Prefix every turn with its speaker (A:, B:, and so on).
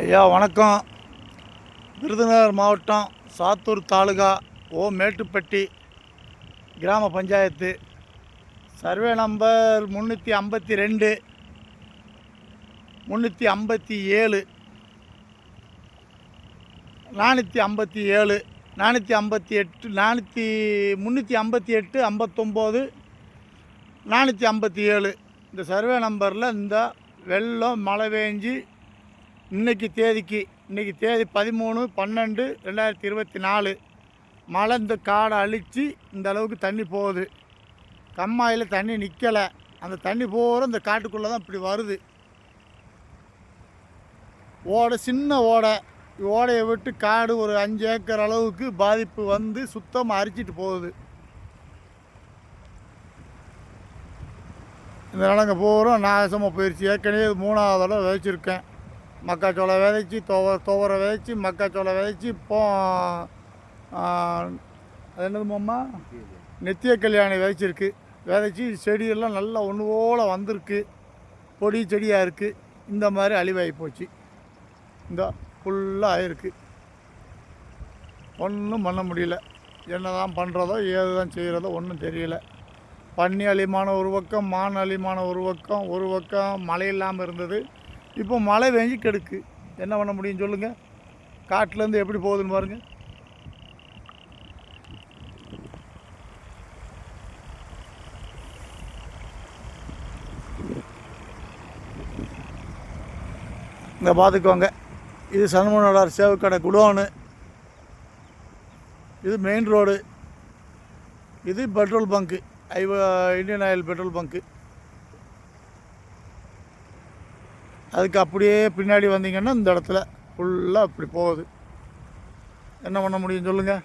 A: ஐயா வணக்கம். விருதுநகர் மாவட்டம் சாத்தூர் தாலுகா மேட்டுப்பட்டி கிராம பஞ்சாயத்து. சர்வே நம்பர் 352, 357, 457, 458, 358, 59, 457 இந்த சர்வே நம்பரில் இந்த வெள்ளம் மழை பெஞ்சு இன்றைக்கி தேதி 13/12/2024 மழை இந்த காடை அழித்து இந்த அளவுக்கு தண்ணி போகுது. கம்மாயில் தண்ணி நிற்கலை. அந்த தண்ணி பூரா இந்த காட்டுக்குள்ளே தான் இப்படி வருது. ஓடை சின்ன ஓடையை விட்டு காடு ஒரு 5 ஏக்கர் அளவுக்கு பாதிப்பு வந்து சுத்தமாக அரிச்சிட்டு போகுது. இந்த நிலங்க பூரா நாசமாக போயிடுச்சு. ஏற்கனவே 3ஆவது தடவை விதைச்சிருக்கேன். மக்காச்சோளம் விதைச்சி துவரை விதைச்சி மக்காச்சோளம் விதைச்சி இப்போ அது என்னது மாமா நெத்திய கல்யாணி விதைச்சிருக்கு. விதைச்சி செடியெல்லாம் நல்லா ஒன்று போல் வந்திருக்கு. பொடி செடியாக இருக்குது. இந்த மாதிரி அழிவாகி போச்சு. இந்த ஃபுல்லாக ஆயிருக்கு. ஒன்றும் பண்ண முடியல. என்ன தான் பண்ணுறதோ ஏது தான் செய்கிறதோ ஒன்றும் தெரியல. பன்னி அழிமான ஒரு பக்கம், மான் அழிமான ஒரு பக்கம் மழை இல்லாமல் இருந்தது. இப்போ மழை பெஞ்சு கெடுக்கு. என்ன பண்ண முடியும் சொல்லுங்கள்? காட்டிலேருந்து எப்படி போகுதுன்னு பாருங்கள். இங்கே பார்த்துக்கோங்க. இது சண்முகநாடார் சேவக்கடை குடோனு. இது மெயின் ரோடு. இது petrol bunk, Indian oil petrol bunk. அதுக்கு அப்படியே பின்னாடி வந்தீங்கன்னா இந்த இடத்துல ஃபுல்லாக இப்படி போகுது. என்ன பண்ண முடியும் சொல்லுங்கள்?